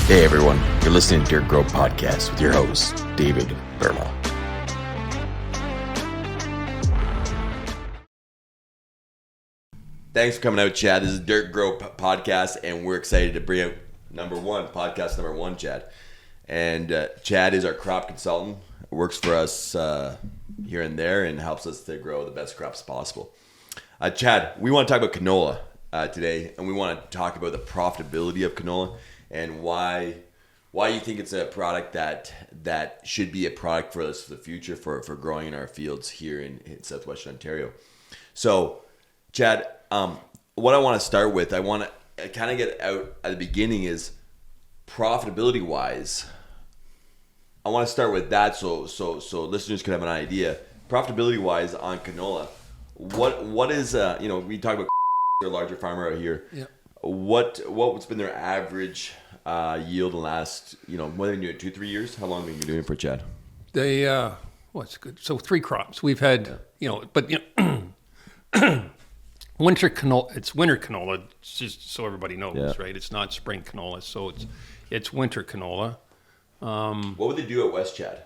Hey everyone, you're listening to Dirt Grow Podcast with your host, David Burma. Thanks for coming out, Chad. This is Dirt Grow Podcast, and we're excited to bring out podcast number one, Chad. And Chad is our crop consultant, works for us here and there, and helps us to grow the best crops possible. Chad, we want to talk about canola today, and we want to talk about the profitability of canola and why you think it's a product that should be a product for us for the future for growing in our fields here in southwestern Ontario. So, Chad, what I want to start with, I want to kind of get out at the beginning is profitability wise. I want to start with that so listeners can have an idea. Profitability wise on canola, what is we talk about a larger farmer out here. Yeah. What's been their average yield in the last, what have they been doing, 2-3 years? How long have you been doing it for, Chad? They, what's good? So 3 crops. We've had, winter canola, it's winter canola, just so everybody knows, right? It's not spring canola, so it's winter canola. What would they do at West, Chad?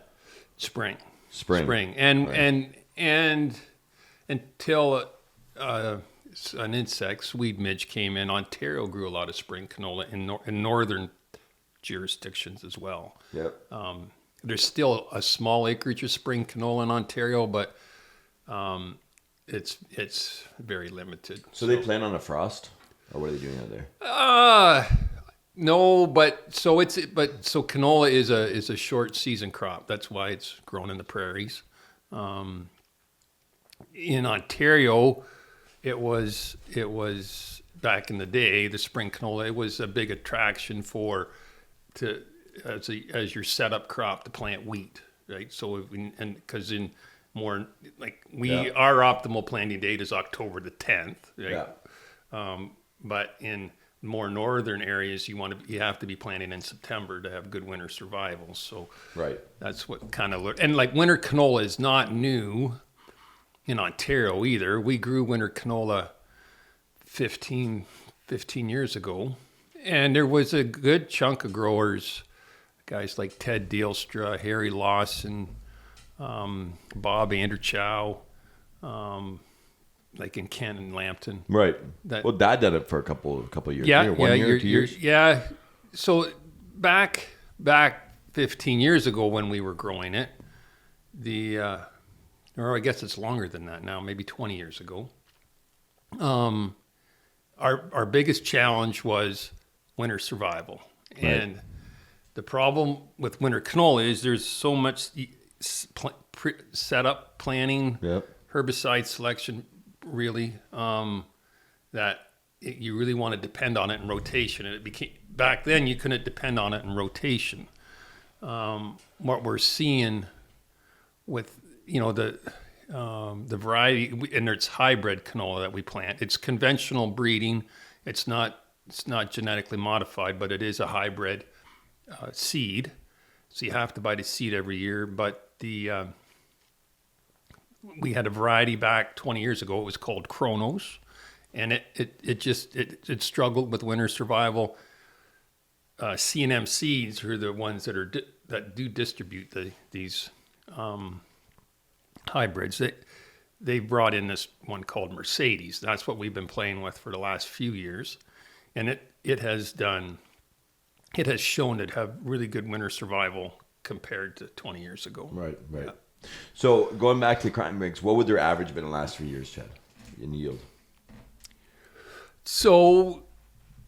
Spring. And And until an insect, weed midge, came in, Ontario grew a lot of spring canola in northern jurisdictions as well. Yep. There's still a small acreage of spring canola in Ontario, but it's very limited. So they plan on a frost, or what are they doing out there? No, but canola is a short season crop. That's why it's grown in the prairies. In Ontario, it was back in the day, the spring canola, it was a big attraction as your setup crop to plant wheat, right? So because in more our optimal planting date is October the 10th, right? Yeah. But in more northern areas, you have to be planting in September to have good winter survival. So right, that's what kind of and winter canola is not new in Ontario either. We grew winter canola 15 years ago, and there was a good chunk of growers, guys like Ted Dealstra, Harry Lawson, Bob Anderchow, like in Kent and Lambton. Right. Dad did it for a couple of years. Yeah, 1 year, 2 years. Yeah. So back 15 years ago when we were growing it, or I guess it's longer than that now, maybe 20 years ago. Our biggest challenge was winter survival. Right. And the problem with winter canola is there's so much setup planning, herbicide selection, really, that you really want to depend on it in rotation. And back then you couldn't depend on it in rotation. What we're seeing with the variety, and it's hybrid canola that we plant. It's conventional breeding. It's not genetically modified, but it is a hybrid seed. So you have to buy the seed every year. But we had a variety back 20 years ago. It was called Kronos, and it struggled with winter survival. C&M Seeds are the ones that do distribute these hybrids. They brought in this one called Mercedes. That's what we've been playing with for the last few years, and it has shown to have really good winter survival compared to 20 years ago. Right. Yeah. So going back to crop mix, what would their average been in the last 3 years, Chad, in yield? So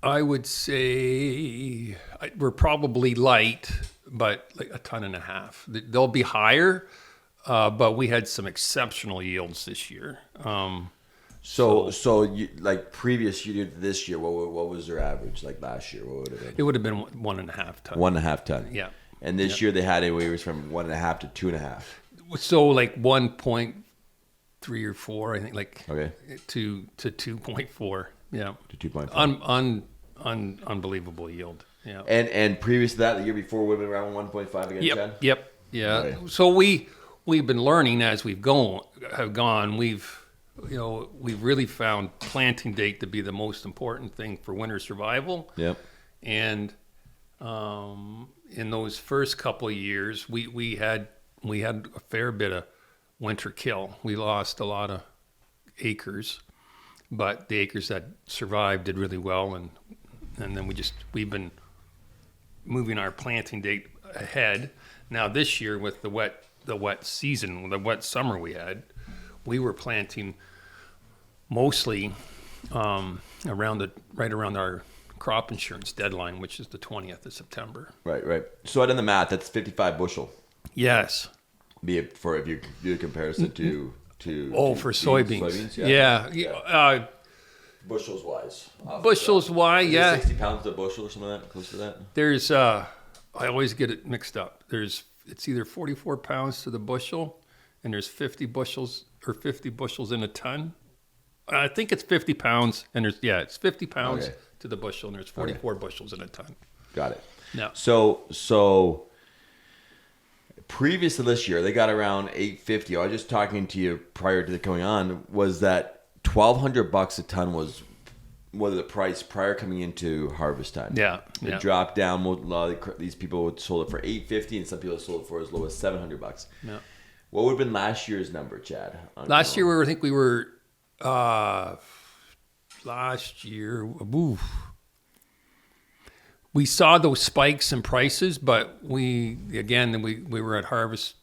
I would say we're probably light, but like 1.5 tons. They'll be higher. But we had some exceptional yields this year. So you, like previous year to this year, what was their average? Like last year, what would it have been? It would have been 1.5 tons. 1.5 ton. Yeah. And this year they had anywhere from 1.5 to 2.5. So like 1.3 or 4, I think, like to 2.4. Yeah. To 2.4. Unbelievable yield. Yeah. And previous to that, the year before, would have been around 1.5 again, Chad? Yep. Yeah. Okay. So we've been learning as we've gone. We've really found planting date to be the most important thing for winter survival. Yep. And In those first couple of years, we had a fair bit of winter kill. We lost a lot of acres, but the acres that survived did really well, and then we've been moving our planting date ahead. Now this year with the wet season, the wet summer we were planting mostly right around our crop insurance deadline, which is the 20th of September. Right. So I done the math. That's 55 bushel. Yes. Be it for if you do a comparison to for soybeans. Yeah. Bushels wise. Yeah. 60 pounds a bushel or something like that, close to that. There's I always get it mixed up. It's either 44 pounds to the bushel, and there's 50 bushels in a ton. I think it's 50 pounds, and it's 50 pounds to the bushel, and there's 44 bushels in a ton. Got it. Yeah. So previous to this year, they got around 850. I was just talking to you prior to the coming on. Was that $1,200 a ton was the price prior coming into harvest time? Yeah. It dropped down. A lot of these people sold it for $850, and some people sold it for as low as $700. Yeah. What would have been last year's number, Chad? Last year, I think we were. Last year, we saw those spikes in prices, but we were at harvest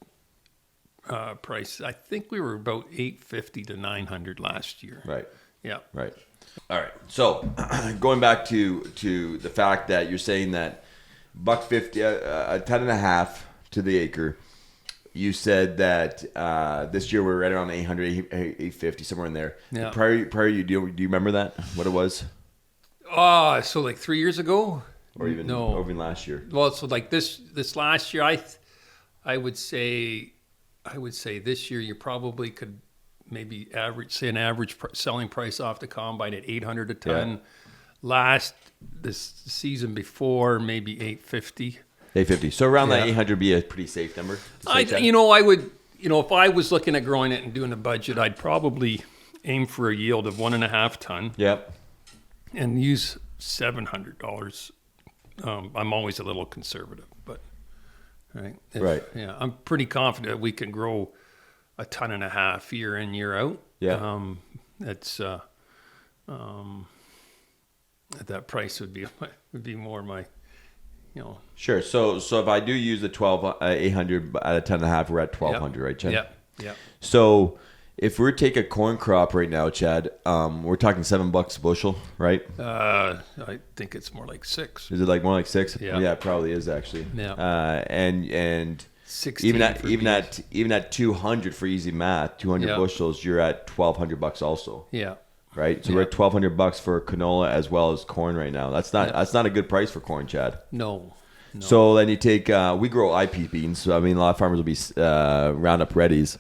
price. I think we were about $850 to $900 last year. Right. Yeah. Right. All right. So going back to the fact that you're saying that $1.50, a ton and a half to the acre. You said that this year we're right around 800, 850, somewhere in there. Yeah. Prior you do you remember that? What it was? So like 3 years ago, or even last year. Well, so like this last year, I would say this year you probably could maybe an average selling price off the combine at $800 a ton. Yeah. This season before maybe $850. $850. So around that 800 be a pretty safe number. I would, if I was looking at growing it and doing a budget, I'd probably aim for a yield of 1.5 ton. Yep. And use $700. I'm always a little conservative, but right. Yeah, I'm pretty confident we can grow 1.5 tons year in, year out. Yeah. It's at that price would be more my. Sure. So if I do use the 800 at a 10.5, we're at 1,200, right, Chad? Yeah. So if we take a corn crop right now, Chad, we're talking $7 a bushel, right? I think it's more like 6. Is it like more like 6? Yeah. Yeah, it probably is actually. Yeah. And 16 even at 200 for easy math, 200 bushels, you're at $1,200 also. Yeah. Right, so we're at $1,200 for canola as well as corn right now. That's not a good price for corn, Chad. No. So then you take we grow IP beans. So I mean, a lot of farmers will be Roundup Readies.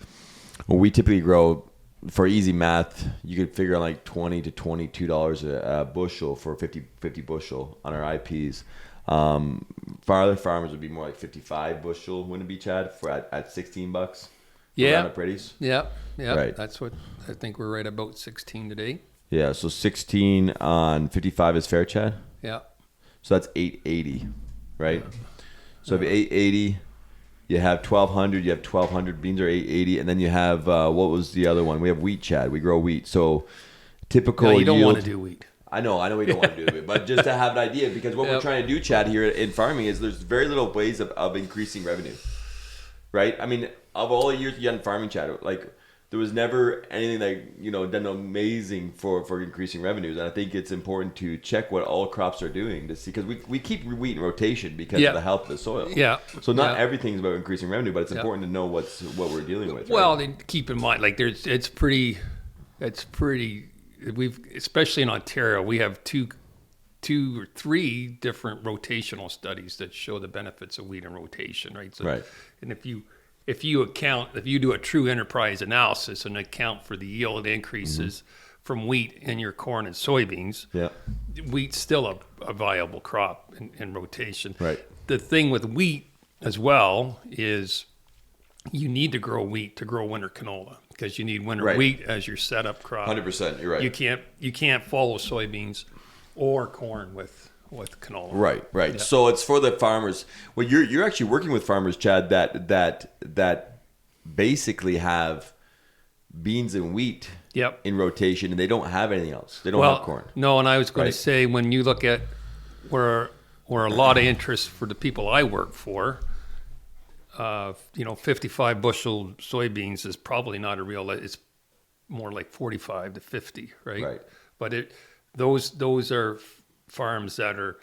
Well, we typically grow for easy math. You could figure like $20 to $22 a bushel for 50 bushel on our IPs. For other farmers, it would be more like 55 bushel. Wouldn't it be, Chad? For at $16. Yeah. Roundup Readies. Yeah. Right. That's what I think we're right about 16 today. Yeah. So 16 on 55 is fair, Chad. Yeah. So that's 880, right? So if 880, you have 1,200. You have 1,200 beans are 880, and then you have what was the other one? We have wheat, Chad. We grow wheat. So typical. No, you don't yield, want to do wheat. I know we don't want to do it, but just to have an idea, because what we're trying to do, Chad, here in farming is there's very little ways of increasing revenue, right? I mean, of all the years you had in farming, Chad, like there was never anything that done amazing for increasing revenues, and I think it's important to check what all crops are doing to see, because we keep wheat in rotation because of the health of the soil. Yeah. So not everything's about increasing revenue, but it's important to know what we're dealing with. Well, right? then keep in mind, like it's pretty. We've, especially in Ontario, we have two or three different rotational studies that show the benefits of wheat and rotation, right? So, right. And if you do a true enterprise analysis and account for the yield increases from wheat in your corn and soybeans, wheat's still a viable crop in rotation. Right. The thing with wheat as well is you need to grow wheat to grow winter canola, because you need winter wheat as your setup crop. 100%. You're right. You can't follow soybeans or corn with with canola. Right. Yeah. So it's for the farmers. Well, you're actually working with farmers, Chad, that basically have beans and wheat Yep. in rotation, and they don't have anything else. They don't have corn. No, and I was going Right. to say, when you look at where a lot of interest for the people I work for, 55 bushel soybeans is probably not a real. It's more like 45 to 50, right? Right. But those are farms that are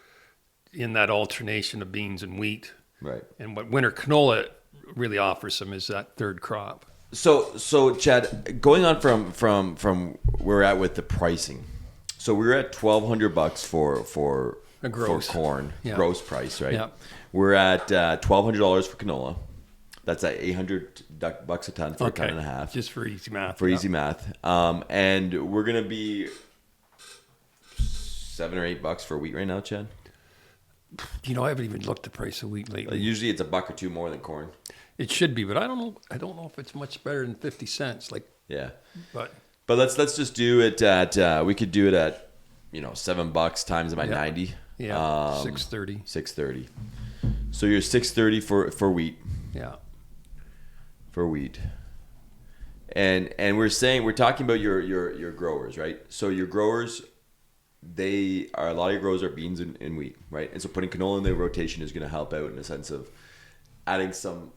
in that alternation of beans and wheat. Right. And what winter canola really offers them is that third crop. So Chad, going on from where we're at with the pricing. So we were at $1,200 for corn, Yeah. gross price, right? Yeah. We're at $1,200 for canola. That's at $800 a ton for a ton and a half. Just for easy math. Easy math. And we're gonna be $7 or $8 for wheat right now, Chad. I haven't even looked at the price of wheat lately. Usually it's $1 or $2 more than corn. It should be, but I don't know. I don't know if it's much better than 50 cents. Yeah. But let's just do it at we could do it at $7 times it by 90. Yeah. 630. 630. So you're 630 for wheat. Yeah. For wheat. And we're talking about your growers, right? So your growers, a lot of your growers are beans and wheat, right? And so putting canola in their rotation is going to help out in the sense of adding some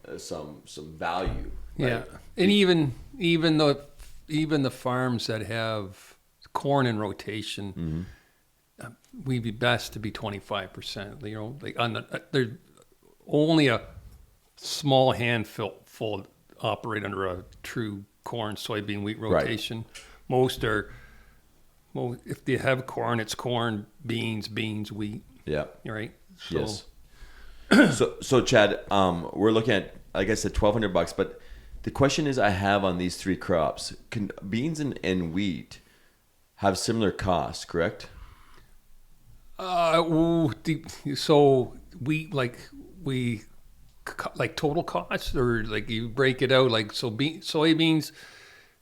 value. Right? Yeah. And even the farms that have corn in rotation, we'd be best to be 25%. There's only a small handful operate under a true corn, soybean, wheat rotation. Right. Most are. Well, if they have corn, it's corn, beans, wheat. Yeah. Right. So. Yes. So Chad, we're looking at, like I said, $1,200. But the question is, I have on these three crops, can beans and wheat have similar costs? Correct. So wheat, like total cost, or like you break it out, like soybeans.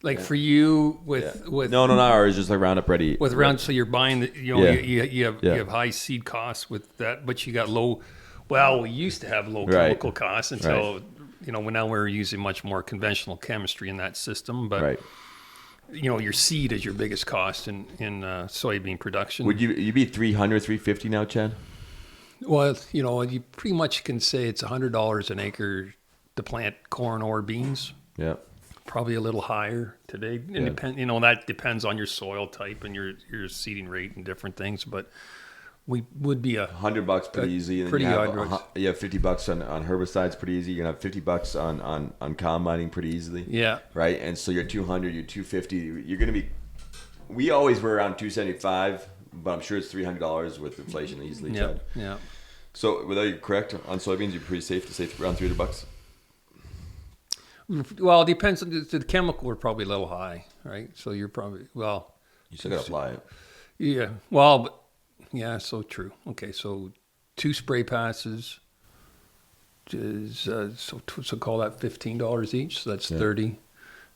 Like for you with no, ours is just like Roundup Ready. With Roundup, so you're buying you have high seed costs with that, but you got low. Well, we used to have low chemical costs until now we're using much more conventional chemistry in that system. But your seed is your biggest cost in soybean production. Would you be 300, 350 now, Chad? Well, you pretty much can say it's $100 an acre to plant corn or beans. Yeah. Probably a little higher today. That depends on your soil type and your seeding rate and different things. But we would be $100 pretty easy. And pretty you have, $50 $50 on herbicides pretty easy. You're gonna have $50 on combining pretty easily. Yeah. Right. And so you're 200, you're 250. You're gonna be. We always were around 275, but I'm sure it's $300 with inflation easily. Yeah. Chad. Yeah. So, without you correct on soybeans, you're pretty safe to say around $300. Well, it depends. The chemical are probably a little high, right? So you're probably You still gotta apply it. Yeah. Well, but, yeah. So true. Okay. So 2 spray passes is so call that $15 each. So that's $30,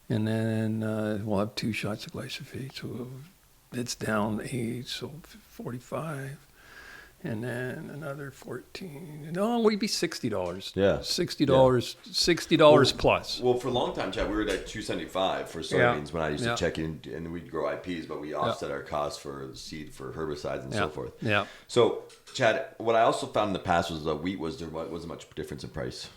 and then we'll have 2 shots of glyphosate. So it's down 8. So 45. And then another 14. No, we'd be $60. Yeah. $60 plus. Well, for a long time, Chad, we were at $275 for soybeans when I used to check in, and we'd grow IPs, but we offset our costs for seed, for herbicides, and so forth. Yeah. So, Chad, what I also found in the past was that wheat wasn't much difference in price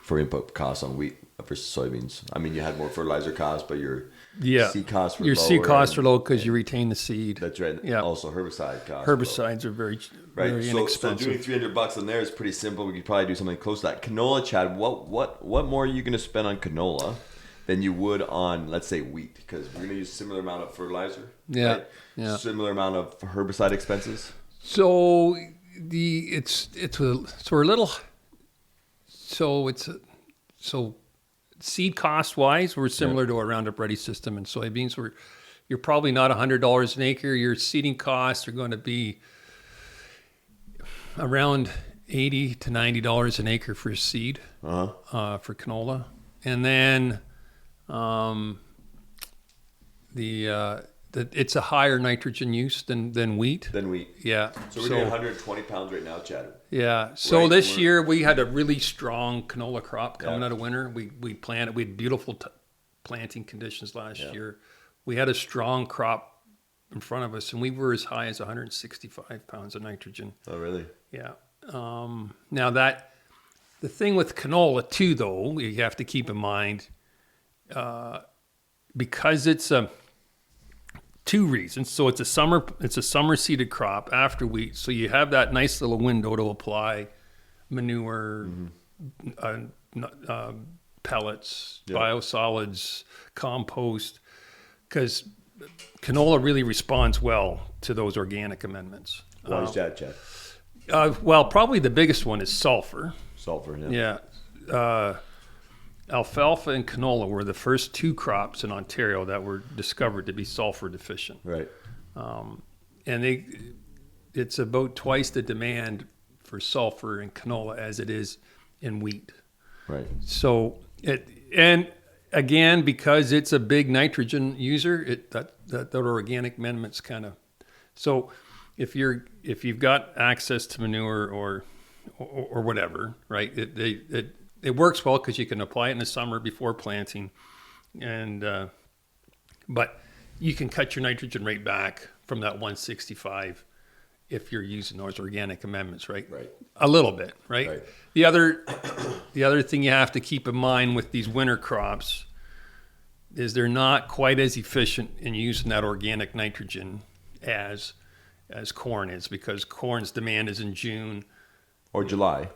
for input costs on wheat versus soybeans. I mean, you had more fertilizer costs, but your seed costs were lower. Your seed costs are low because you retain the seed. That's right. Yeah. Also, herbicide costs. Herbicides are very inexpensive. So doing $300 on there is pretty simple. We could probably do something close to that. Canola, Chad, what more are you going to spend on canola than you would on, let's say, wheat? Because we're going to use a similar amount of fertilizer. Yeah. Right? Yeah. Similar amount of herbicide expenses. So seed cost wise, we're similar to a Roundup Ready system in soybeans. You're probably not $100 an acre. Your seeding costs are going to be around $80 to $90 an acre for seed for canola, and then the it's a higher nitrogen use than wheat. Yeah. So we're getting 120 pounds right now, Chad. Yeah. So Right. this year we had a really strong canola crop coming out of winter. We planted. We had beautiful planting conditions last year. We had a strong crop in front of us, and we were as high as 165 pounds of nitrogen. Oh, really? Yeah. Now the thing with canola too, though, you have to keep in mind, because it's two reasons. So it's a summer seeded crop after wheat. So you have that nice little window to apply manure, pellets, biosolids, compost, because canola really responds well to those organic amendments. Why is that, Chad? Well, probably the biggest one is sulfur. Sulfur, yeah. Yeah. Alfalfa and canola were the first two crops in Ontario that were discovered to be sulfur deficient. Right. And it's about twice the demand for sulfur in canola as it is in wheat. Right. So and again, because it's a big nitrogen user, that organic amendments kind of. So if you've got access to manure or whatever, right? It works well because you can apply it in the summer before planting, and but you can cut your nitrogen rate back from that 165 if you're using those organic amendments, right? Right. A little bit, right? Right. The other thing you have to keep in mind with these winter crops is they're not quite as efficient in using that organic nitrogen as corn is, because corn's demand is in June or July.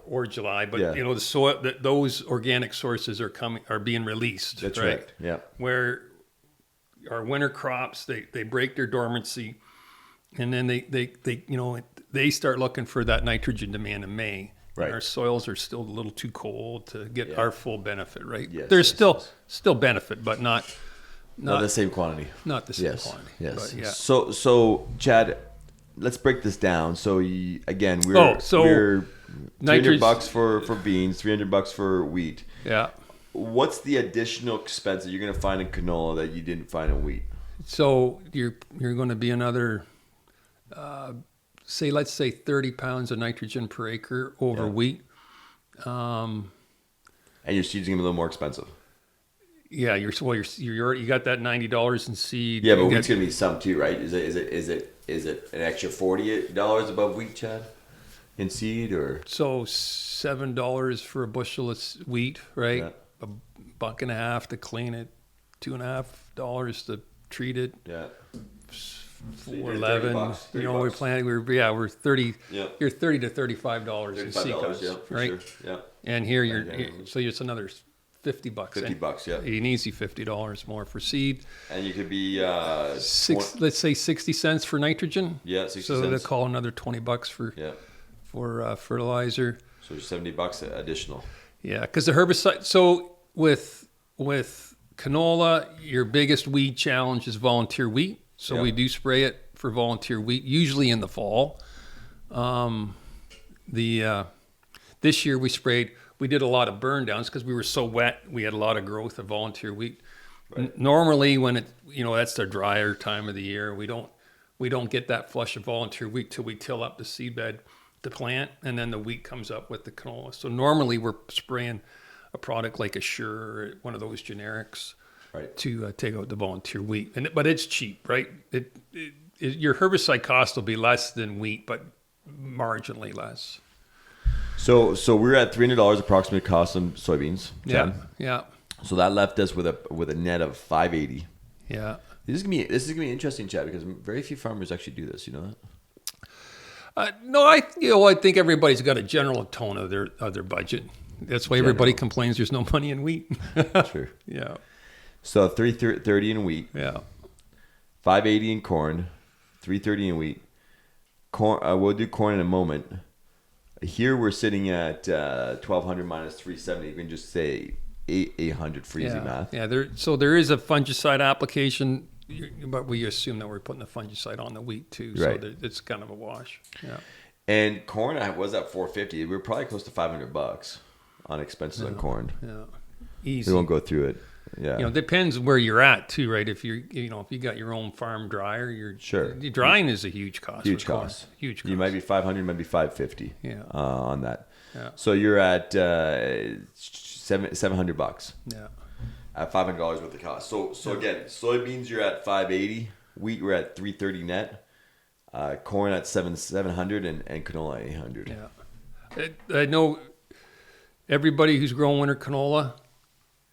But Yeah. the soil, those organic sources are being released. That's right. Yeah. Where our winter crops, they break their dormancy, and then they start looking for that nitrogen demand in May. Right. And our soils are still a little too cold to get our full benefit. Right. Yes, There's still benefit, but not the same quantity. Not the same quantity. Yes. But, yeah. So Chad, let's break this down. So again, we're $300 for beans, $300 for wheat. Yeah. What's the additional expense that you're going to find in canola that you didn't find in wheat? So you're going to be another, let's say 30 pounds of nitrogen per acre over wheat. And your seed's going to be a little more expensive. Yeah, you got that $90 in seed. Yeah, but wheat's going to be some too, right? Is it an extra $40 above wheat, Chad, in seed, or so $7 for a bushel of wheat, right? Yeah. $1.50 to clean it, $2.50 to treat it. Yeah. $4.11. We're planting. We're 30. Yeah. You're $30 to $35 in seed costs, right? Sure. Yeah. And here so it's another $50. $50, yeah. An easy $50 more for seed. And you could be let's say 60 cents for nitrogen. Yeah, 60 so cents. they call another $20 for fertilizer. So $70 additional. Yeah, because the herbicide. So with canola, your biggest weed challenge is volunteer wheat. So we do spray it for volunteer wheat, usually in the fall. This year we did a lot of burn downs because we were so wet. We had a lot of growth of volunteer wheat. Right. Normally when that's the drier time of the year, we don't get that flush of volunteer wheat till we till up the seedbed to plant, and then the wheat comes up with the canola. So normally we're spraying a product like Assure or one of those generics to take out the volunteer wheat. But it's cheap, right? Your herbicide cost will be less than wheat, but marginally less. So we're at $300 approximate cost on soybeans. Chad. Yeah. So that left us with a net of $580. Yeah. This is gonna be interesting, Chad, because very few farmers actually do this. You know that? No, I think everybody's got a general tone of their budget. That's why everybody complains there's no money in wheat. True. Yeah. So $330 in wheat. Yeah. $580 in corn. $330 in wheat. Corn. We'll do corn in a moment. Here we're sitting at 1,200 minus 370. You can just say 800 for easy math. Yeah. There is a fungicide application, but we assume that we're putting the fungicide on the wheat too. Right. So it's kind of a wash. Yeah. And corn was at 450. We were probably close to $500 on expenses on corn. Yeah. Easy. We won't go through it. Yeah. You know, depends where you're at too, right? If you got your own farm dryer, Sure. Drying is a huge cost. Huge cost. Huge cost. You might be 500, maybe 550. Yeah. On that. Yeah. So you're at $700. Yeah. At $500 worth of cost. So again, soybeans you're at 580, wheat we're at 330 net, corn at 700, and canola 800. Yeah. I know everybody who's grown winter canola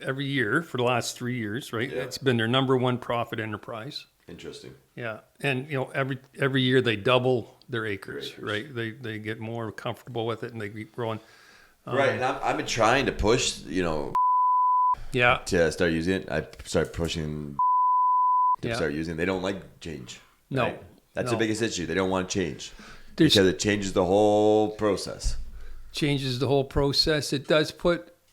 every year for the last 3 years, right? Yeah. It's been their number one profit enterprise. Interesting. Yeah, and every year they double their acres, right? They get more comfortable with it and they keep growing. Right, and I've been trying to push, Yeah, to start using it. I started pushing to start using it. They don't like change. No, right? That's the biggest issue. They don't want to change There's- because it changes the whole process. changes the whole process. It does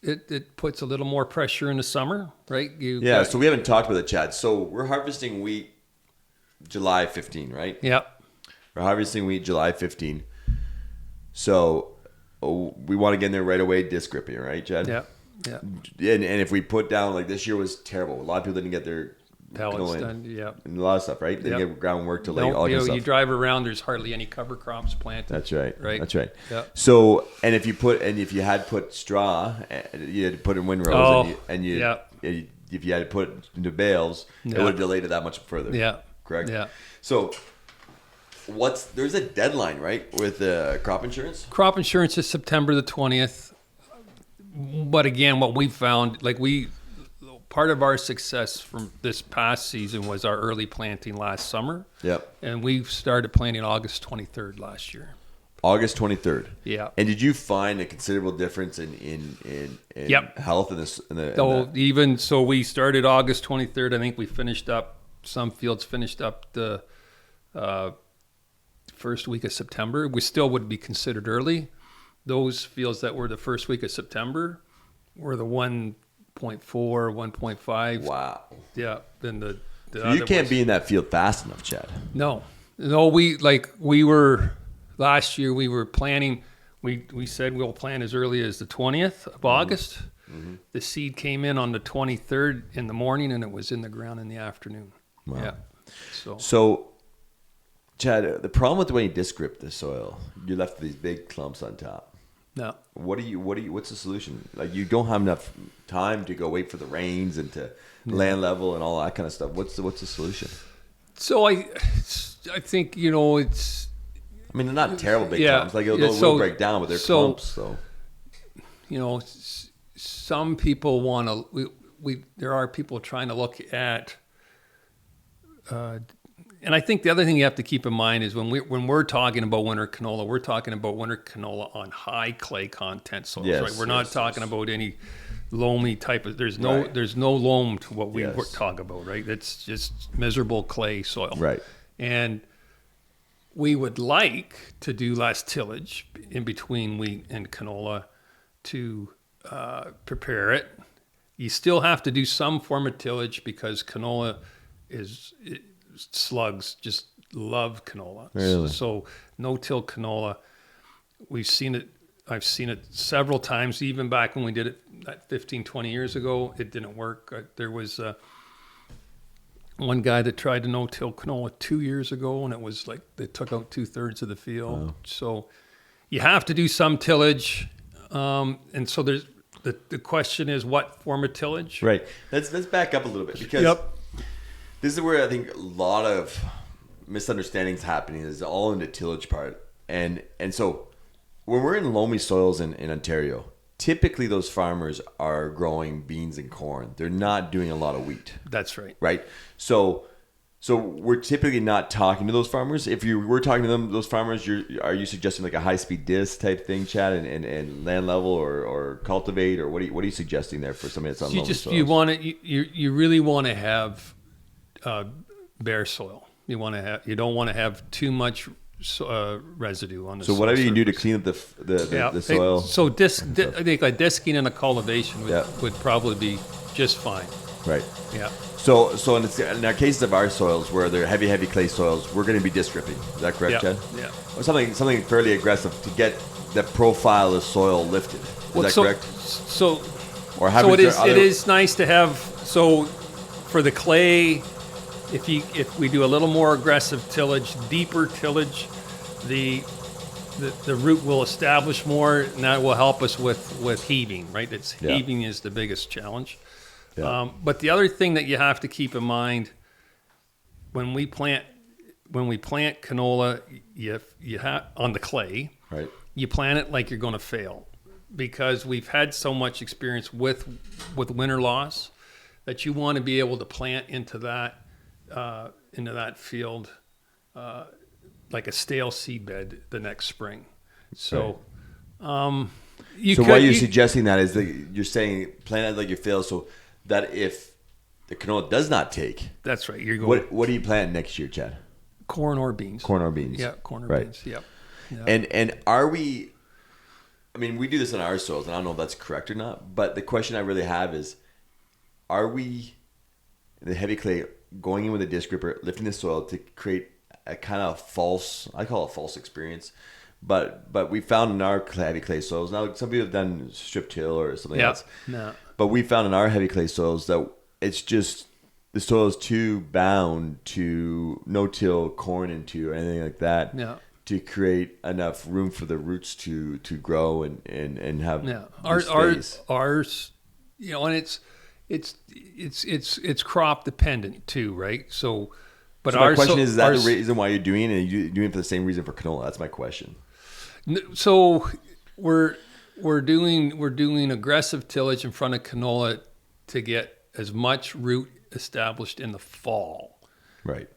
it puts a little more pressure in the summer, right? So we haven't talked about it, Chad. So we're harvesting wheat July 15, right? Yeah. We're harvesting wheat July 15. So we want to get in there right away, disc gripping, right, Chad? Yeah. Yeah. And if we put down, like this year was terrible. A lot of people didn't get their Pellets done. Yeah. and a lot of stuff, right? They didn't get groundwork till late. No, all that stuff. you drive around. There's hardly any cover crops planted. That's right. Right. That's right. Yeah. So, and if you had put straw, you had to put in windrows, if you had to put it into bales, it would have delayed it that much further. Yeah. Correct. Yeah. So, there's a deadline, right, with crop insurance? Crop insurance is September the 20th. But again, what we found, part of our success from this past season was our early planting last summer. Yep. And we started planting August 23rd last year. August 23rd. Yeah. And did you find a considerable difference in health in this? Even so, we started August 23rd. I think we finished up. Some fields finished up the first week of September. We still would be considered early. Those fields that were the first week of September were the 1.4, 1.5. Wow. Yeah. Then the So you can't be in that field fast enough, Chad. No, we were last year. We were planning. We said we'll plant as early as the 20th of August. Mm-hmm. The seed came in on the 23rd in the morning, and it was in the ground in the afternoon. Wow. Yeah. So, Chad, the problem with the way you disc grip the soil, you're left with these big clumps on top. No. What's the solution? Like, you don't have enough time to go wait for the rains and to land level and all that kind of stuff. What's the solution? So I think it's. I mean, they're not terrible big clumps. Like, they'll break down, but they're clumps. So, some people want to. There are people trying to look at. And I think the other thing you have to keep in mind is when we're talking about winter canola, we're talking about winter canola on high clay content soils, right? We're not talking about any loamy type of. There's no loam to what we talk about, right? It's just miserable clay soil, right? And we would like to do less tillage in between wheat and canola to prepare it. You still have to do some form of tillage because canola slugs just love canola. Really? So no-till canola, I've seen it several times, even back when we did it 15, 20 years ago. It didn't work. There was one guy that tried to no-till canola 2 years ago, and it was like they took out 2/3 of the field. Wow. So you have to do some tillage. And so there's the question is, what form of tillage? Right. Let's back up a little bit because this is where I think a lot of misunderstandings happening is all in the tillage part. And so when we're in loamy soils in Ontario, typically those farmers are growing beans and corn. They're not doing a lot of wheat. That's right. Right. So we're typically not talking to those farmers. If you were talking to them, those farmers, are you suggesting like a high-speed disc type thing, Chad, and land level or cultivate, or what are you suggesting there for somebody that's on loamy soils? You really want to have bare soil. You don't want to have too much residue on the soil. So whatever you can do to clean up the soil. So I think a disking and a cultivation would probably be just fine. Right. Yeah. So in our cases of our soils where they're heavy clay soils, we're going to be disc gripping. Is that correct, Chad? Yeah. Or something fairly aggressive to get the profile of the soil lifted. Is that correct? It is nice to have So for the clay, if we do a little more aggressive tillage, deeper tillage, the root will establish more, and that will help us with heaving, right? Heaving is the biggest challenge. Yeah. But the other thing that you have to keep in mind when we plant canola, you have on the clay, Right. you plant it like you're going to fail, because we've had so much experience with winter loss that you want to be able to plant into that field like a stale seedbed the next spring. So, why you're suggesting that is that you're saying plant it like you fail, so that if the canola does not take, that's right. You're going. What do you plant next year, Chad? Corn or beans. Corn or beans. Yeah, corn or right. beans. Yep. Yeah. And are we? I mean, we do this on our soils, and I don't know if that's correct or not. But the question I really have is, are we, the heavy clay, going in with a disc gripper, lifting the soil to create a kind of false, I call it false experience, but we found in our heavy clay soils, now some people have done strip till or something else, no. But we found in our heavy clay soils that it's just, the soil is too bound to no-till corn into or anything like that to create enough room for the roots to grow and have space. Ours, and it's crop dependent too, right? So, but my question is that the reason why you're doing it? And you're doing it for the same reason for canola? That's my question. So we're doing aggressive tillage in front of canola to get as much root established in the fall. Right.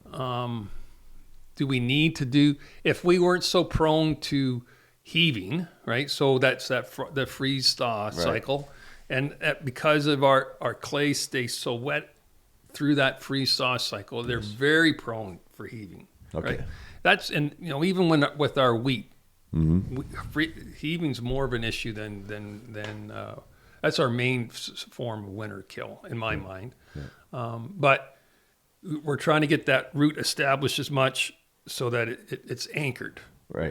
Do we need to do, if we weren't so prone to heaving, right? So that's the freeze thaw cycle, and because of our clay stays so wet through that freeze thaw cycle, they're very prone for heaving. Okay. Right? That's, and even with our wheat, heaving's more of an issue than that's our main form of winter kill in my mind. Yeah. But we're trying to get that root established as much so that it's anchored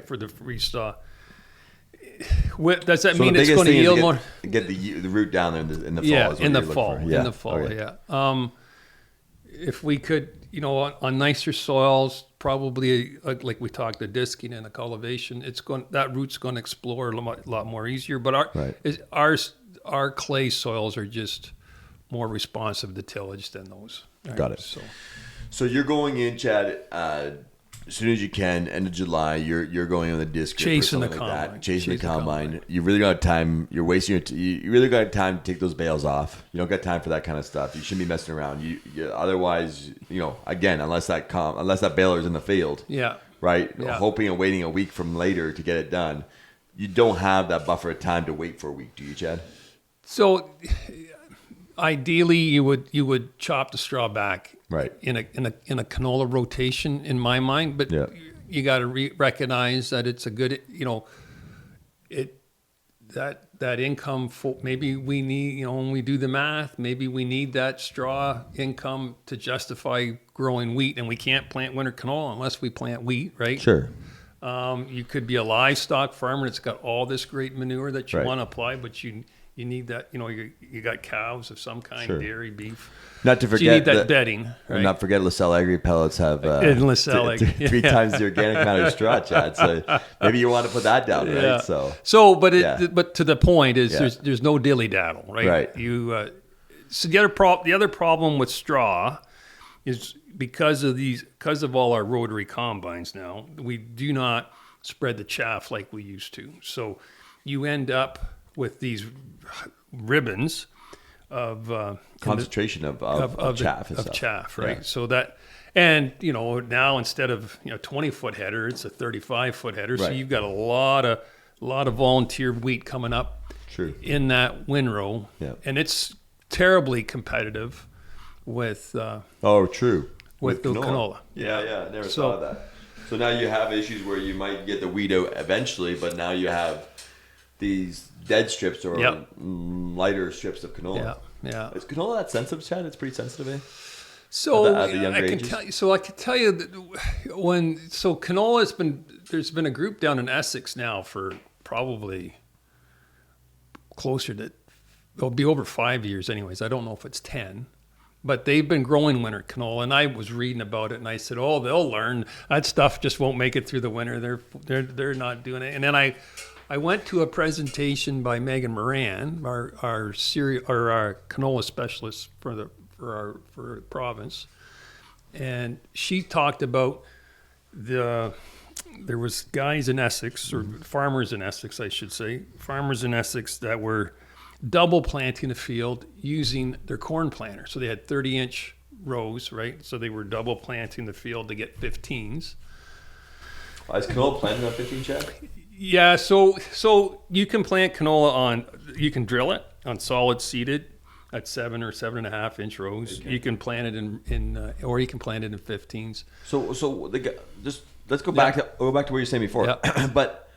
for the freeze thaw. Does that mean it's going to yield more? Get the root down there in the fall. Yeah, in the fall. In the fall. Okay. Yeah. If we could, on nicer soils, probably like we talked, the disking and the cultivation, that root's going to explore a lot more easier. But our clay soils are just more responsive to tillage than those. Right? Got it. So you're going in, Chad, as soon as you can, end of July, you're going on the disc chasing the combine. Chasing the combine. You really got time. You're wasting you really got time to take those bales off. You don't got time for that kind of stuff. You shouldn't be messing around. You otherwise, again, unless that baler's in the field. Yeah. Right. Yeah. Hoping and waiting a week from later to get it done. You don't have that buffer of time to wait for a week, do you, Chad? So ideally, you would chop the straw back, right, in a canola rotation, in my mind. But you got to recognize that it's a good, that income for, maybe we need, when we do the math, maybe we need that straw income to justify growing wheat, and we can't plant winter canola unless we plant wheat, right? Sure. You could be a livestock farmer that's got all this great manure that you want to apply, but you need that, you got cows of some kind, dairy, beef. Not to forget, so you need that bedding. Right? Not forget, LaSalle Agri pellets have three times the organic amount of straw, Chad. So maybe you want to put that down, right? But to the point is, there's no dilly daddle, right? Right. So the other problem with straw is because of all our rotary combines now, we do not spread the chaff like we used to. So you end up with these ribbons of concentration of chaff, right? Yeah. So that, and now instead of 20-foot header, it's a 35-foot header. Right. So you've got a lot of volunteer wheat coming up. True. In that windrow, and it's terribly competitive with. True. With the canola. Yeah. Never saw that. So now you have issues where you might get the wheat out eventually, but now you have these dead strips or lighter strips of canola. Yeah. Is canola that sensitive, Chad? It's pretty sensitive, eh? So I can tell you that canola there's been a group down in Essex now for probably closer to, it'll be over 5 years anyways. I don't know if it's 10. but they've been growing winter canola, and I was reading about it, and I said, "Oh, they'll learn. That stuff just won't make it through the winter. They're not doing it." And then I went to a presentation by Megan Moran, our canola specialist for our province, and she talked about there was guys in Essex, or farmers in Essex, I should say, farmers in Essex that were double planting a field using their corn planter. So they had 30-inch rows, right? So they were double planting the field to get 15s. Is canola planted on 15, Chad? Yeah, so you can plant canola you can drill it on solid seeded at 7 or 7.5 inch rows. Okay. You can plant it in or you can plant it in 15s. So let's go back to what you were saying before. Yeah. But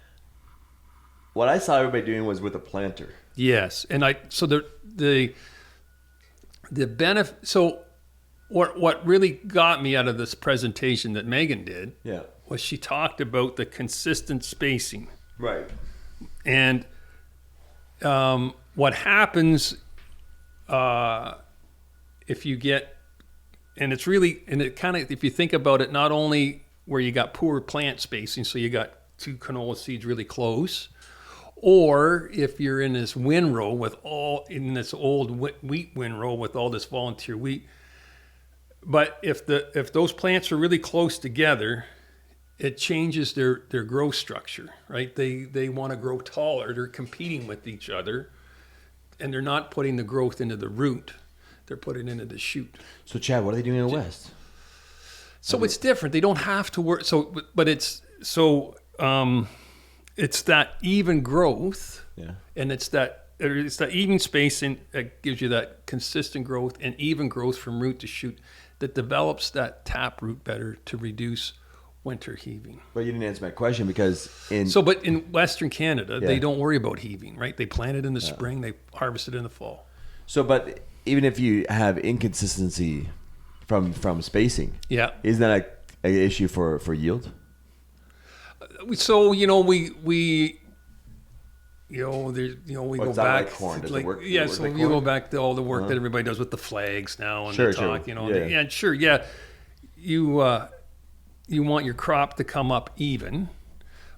what I saw everybody doing was with a planter. Yes, and the benefit. So what really got me out of this presentation that Megan did, was she talked about the consistent spacing. Right. And what happens if you get, and it's really, and it kind of, if you think about it, not only where you got poor plant spacing, so you got 2 canola seeds really close, or if you're in this windrow in this old wheat windrow with all this volunteer wheat. But if those plants are really close together, it changes their growth structure, right? They want to grow taller. They're competing with each other, and they're not putting the growth into the root. They're putting it into the shoot. So, Chad, what are they doing in the West? So it's different. They don't have to work. It's that even growth, and it's that even spacing that gives you that consistent growth and even growth from root to shoot that develops that tap root better to reduce winter heaving. But you didn't answer my question, because but in Western Canada, they don't worry about heaving, right? They plant it in the spring, they harvest it in the fall. So, but even if you have inconsistency from spacing, isn't that an issue for yield? So we go back. Like corn? Does it work? Yeah, so you go back to all the work that everybody does with the flags now and the talk. You want your crop to come up even,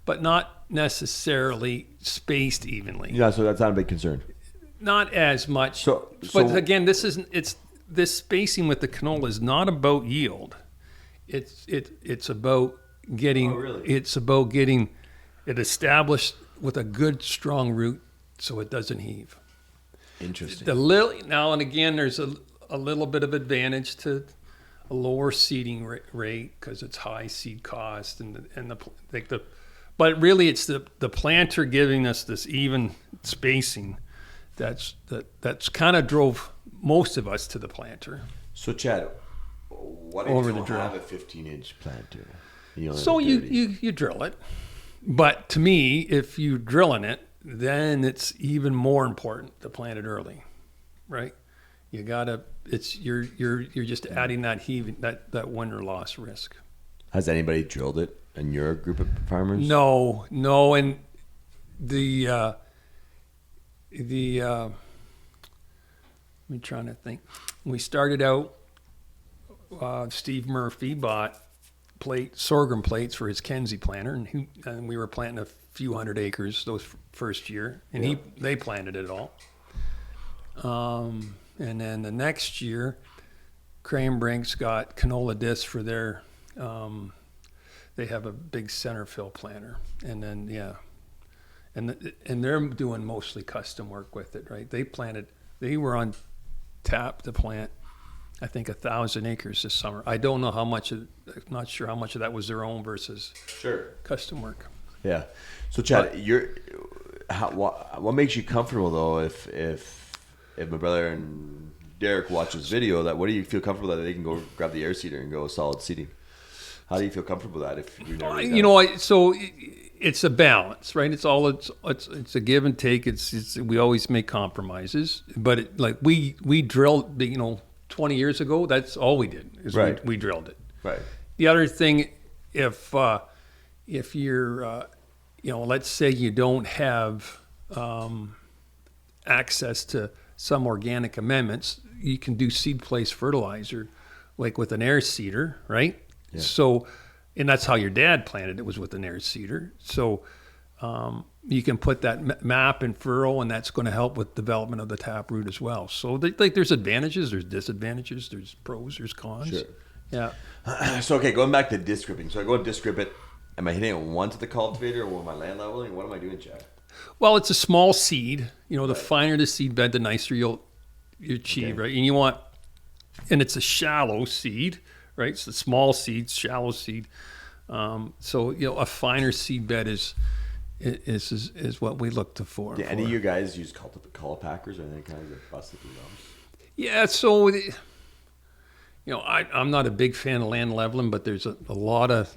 but not necessarily spaced evenly. Yeah, so that's not a big concern. Not as much. But again, this spacing with the canola is not about yield. It's about getting getting it established with a good strong root so it doesn't heave. Interesting. Now and again, there's a little bit of advantage to a lower seeding rate because it's high seed cost but really it's the planter giving us this even spacing that's kind of drove most of us to the planter. So, Chad, what if you don't have a 15-inch planter? So you drill it, but to me, if you're drilling it, then it's even more important to plant it early, right? You gotta. You're just adding that heaving, that winter loss risk. Has anybody drilled it in your group of farmers? No, and the I'm trying to think. When we started out, Steve Murphy bought sorghum plates for his Kenzie planter, and we were planting a few hundred acres those first year, and they planted it all. And then the next year, Cranbrink's got canola discs for their. They have a big center fill planter, and then and they're doing mostly custom work with it, right? They were on tap to plant, I think 1,000 acres this summer. I don't know how much. I'm not sure how much of that was their own versus custom work. Yeah. So, Chad, what makes you comfortable though? If my brother and Derek watch this video, what do you feel comfortable that they can go grab the air seeder and go solid seeding? How do you feel comfortable with that? If you've never so it's a balance, right? It's a give and take. We always make compromises, but we drilled, 20 years ago, that's all we did is we drilled it. Right. The other thing, if you're, let's say you don't have access to some organic amendments, you can do seed place fertilizer, like with an air seeder, right? Yeah. So, and that's how your dad planted it, was with an air seeder. So you can put that map in furrow, and that's going to help with development of the taproot as well. So there's advantages, there's disadvantages, there's pros, there's cons. Sure. Yeah. So, okay, going back to disc gripping. So I go and disc grip it. Am I hitting it once at the cultivator, or am I land leveling? What am I doing, Chad? Well, it's a small seed. The finer the seed bed, the nicer you achieve, Okay. right? And it's a shallow seed, right? It's the small seed, shallow seed. So a finer seed bed is what we look for. Do any of you guys use packers or anything kind of get busted through them? Yeah. So I'm not a big fan of land leveling, but there's a lot of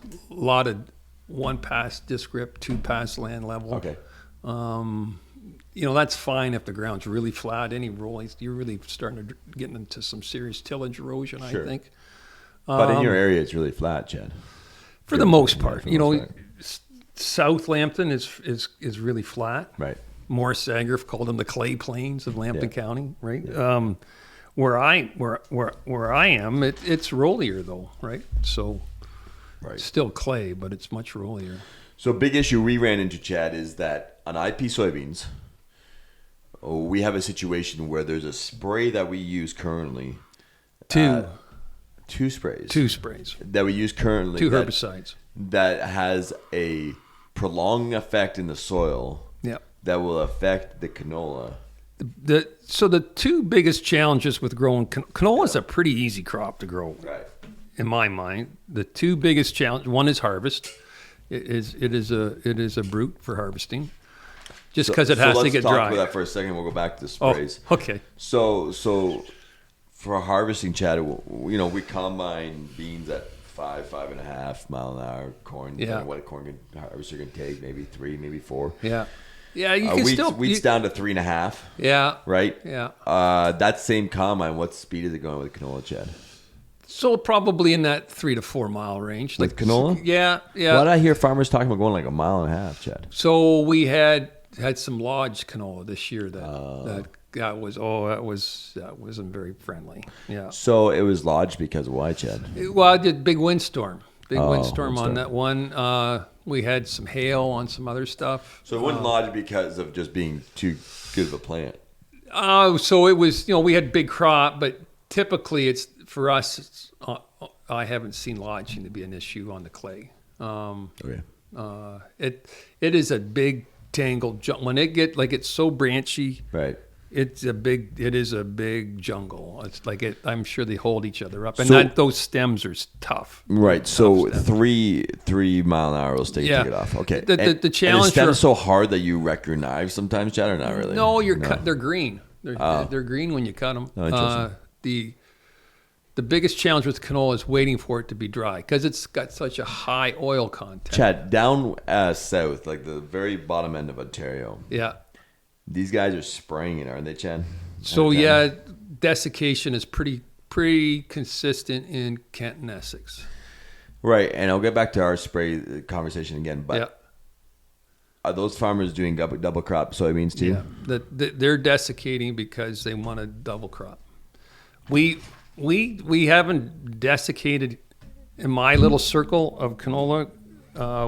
one pass disc grip, two pass land level. Okay. That's fine if the ground's really flat. Any rolling, you're really starting to get into some serious tillage erosion, Sure. I think. But in your area, it's really flat, Chad. For the most part, South Lambton is really flat. Right. Morris Sagerf called them the clay plains of Lambton Yeah. County, right? Yeah. Where I am, it's rollier though, right? So, Right. still clay, but it's much rollier. So big issue we ran into, Chad, is that on IP soybeans, we have a situation where there's a spray that we use currently. Two sprays. Two sprays. That we use currently. Two herbicides. That has a prolonging effect in the soil. Yep. That will affect the canola. So the two biggest challenges with growing canola is a pretty easy crop to grow. Right. In my mind, the two biggest challenges, one is harvest. It is a brute for harvesting, just because it has to get dry. Let's talk about that for a second. We'll go back to the sprays. Oh, okay. So for harvesting, Chad, we combine beans at 5.5 mile an hour. Corn, Yeah. what a corn harvester can take, maybe 3, maybe 4. Yeah. Yeah, you can wheat's down to 3.5. Yeah. Right. Yeah. That same combine, what speed is it going with canola, Chad? So probably in that 3 to 4 mile range. With canola? Yeah. Why did I hear farmers talking about going like 1.5 miles, Chad? So we had some lodge canola this year that wasn't very friendly. Yeah. So it was lodged because of why, Chad? Well, I did big windstorm. Windstorm. On that one. We had some hail on some other stuff. So it wasn't lodged because of just being too good of a plant. So it was, we had big crop, but typically it's for us. I haven't seen lodging to be an issue on the clay. Okay. It is a big tangled when it's so branchy. Right. It is a big jungle. It's like I'm sure they hold each other up, and So- those stems are tough. Right. So Tough stems. 3 mile an hour will take Yeah. it off. Okay. The And challenge is stems for- so hard that you wreck your knives sometimes, Chad, or not really? No, they're green. They're green when you cut them. Oh, interesting. The biggest challenge with canola is waiting for it to be dry because it's got such a high oil content. Chad, down south, like the very bottom end of Ontario, Yeah. these guys are spraying it, aren't they, Chad? So Okay. yeah, desiccation is pretty consistent in Kent and Essex. Right. And I'll get back to our spray conversation again, but Yeah. are those farmers doing double crop soybeans too? Yeah, they're desiccating because they want a double crop. We haven't desiccated in my little circle of canola.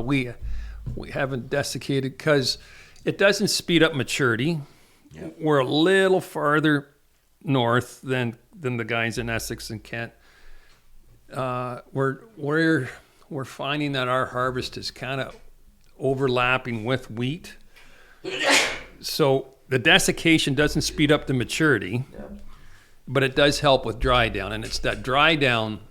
We haven't desiccated because it doesn't speed up maturity. Yeah. We're a little farther north than the guys in Essex and Kent. We're finding that our harvest is kind of overlapping with wheat. So the desiccation doesn't speed up the maturity, but it does help with dry down. And it's that dry down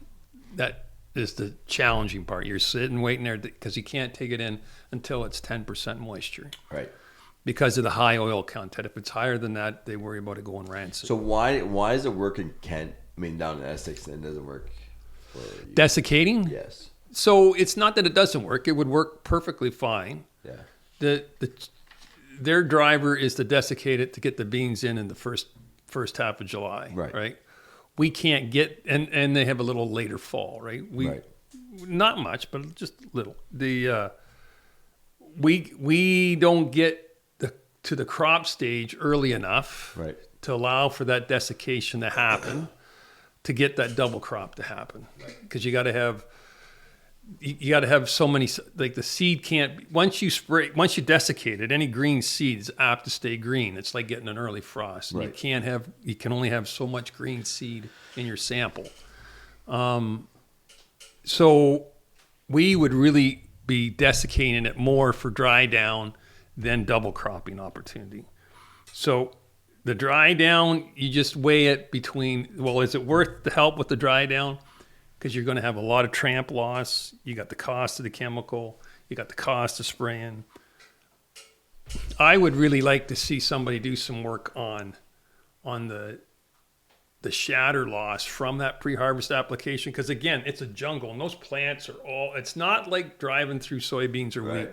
that is the challenging part. You're sitting waiting there because you can't take it in until it's 10% moisture Right. because of the high oil content. If it's higher than that, they worry about it going rancid. So why does it work in Kent? I mean, down in Essex, and it doesn't work for you? Desiccating? Yes. So it's not that it doesn't work. It would work perfectly fine. Yeah. Their driver is to desiccate it to get the beans in the first half of July. Right. We can't get and they have a little later fall. Right. Right. Not much, but just little. We don't get to the crop stage early enough Right. to allow for that desiccation to happen, to get that double crop to happen. Because you got to have so many, like the seed can't, once you desiccate it, any green seed is apt to stay green. It's like getting an early frost. Right. You can only have so much green seed in your sample. So we would really be desiccating it more for dry down than double cropping opportunity. So the dry down, you just weigh it between, well, is it worth the help with the dry down? Because you're going to have a lot of tramp loss. You got the cost of the chemical. You got the cost of spraying. I would really like to see somebody do some work on the shatter loss from that pre-harvest application. Because again, it's a jungle, and those plants are all, it's not like driving through soybeans or wheat.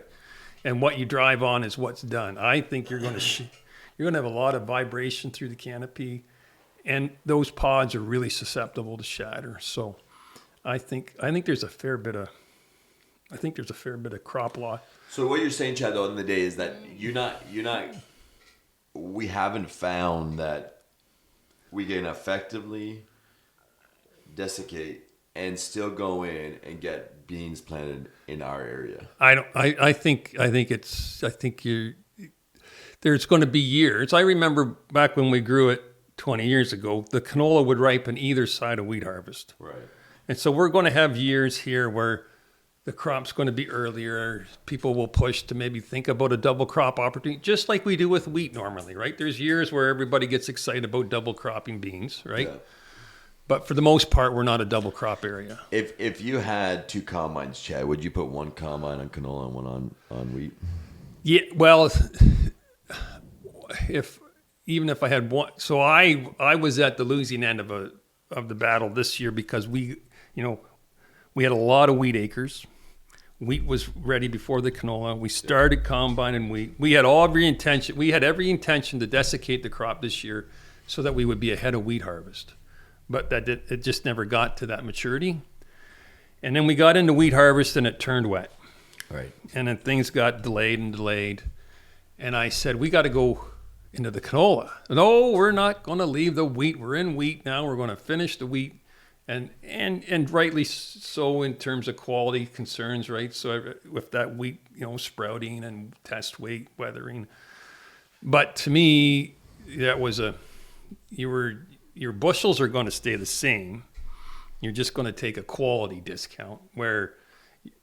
And what you drive on is what's done. I think you're going to have a lot of vibration through the canopy, and those pods are really susceptible to shatter. So I think there's a fair bit of crop loss. So what you're saying, Chad, though, in the day is that we haven't found that we can effectively dessicate and still go in and get beans planted in our area. I think there's going to be years. I remember back when we grew it 20 years ago, the canola would ripen either side of wheat harvest. Right. And so we're going to have years here where the crop's going to be earlier. People will push to maybe think about a double crop opportunity, just like we do with wheat normally, right? There's years where everybody gets excited about double cropping beans, right? Yeah. But for the most part, we're not a double crop area. If you had two combines, Chad, would you put one combine on canola and one on wheat? Yeah, well, even if I had one, so I was at the losing end of the battle this year because we had a lot of wheat acres. Wheat was ready before the canola. We started combining wheat. We had every intention to desiccate the crop this year so that we would be ahead of wheat harvest. But it just never got to that maturity. And then we got into wheat harvest and it turned wet. Right. And then things got delayed. And I said, we got to go into the canola. No, we're not going to leave the wheat. We're in wheat now. We're going to finish the wheat. And rightly so in terms of quality concerns, right? So with that wheat, sprouting and test weight, weathering. But to me, that was your bushels are going to stay the same. You're just going to take a quality discount, where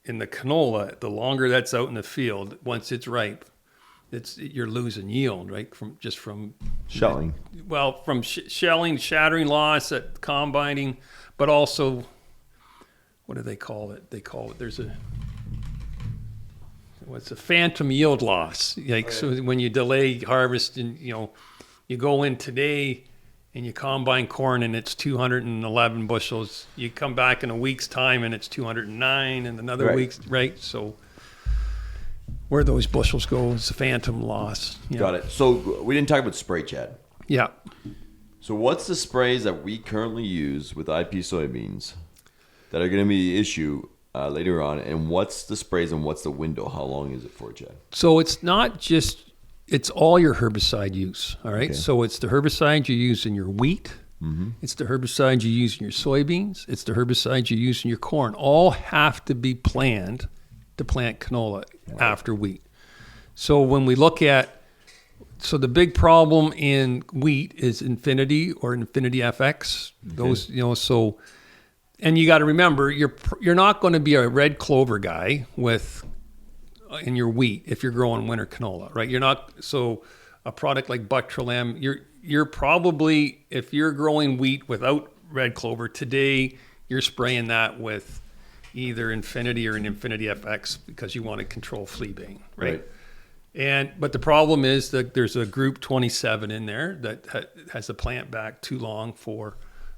in the canola, the longer that's out in the field, once it's ripe, you're losing yield, right? From shelling. Well, from shelling, shattering loss at combining, but also, what do they call it? There's what's a phantom yield loss. So when you delay harvest and you go in today and you combine corn and it's 211 bushels, you come back in a week's time and it's 209, and another week's, right? So where those bushels go is a phantom loss. Got it. So we didn't talk about spray, Chad. Yeah. So what's the sprays that we currently use with IP soybeans that are going to be the issue later on, and what's the sprays and what's the window? How long is it for, Chad? So it's not just, it's all your herbicide use, all right? Okay. So it's the herbicide you use in your wheat. Mm-hmm. It's the herbicide you use in your soybeans. It's the herbicide you use in your corn. All have to be planned to plant canola after wheat. So when we look at, so the big problem in wheat is Infinity or Infinity FX. Okay. Those, so, and you got to remember, you're not going to be a red clover guy in your wheat if you're growing winter canola, right? You're not. So a product like Bactrilem, you're probably, if you're growing wheat without red clover today, you're spraying that with either Infinity or an Infinity FX because you want to control flea bane, right? But the problem is that there's a group 27 in there that has the plant back too long for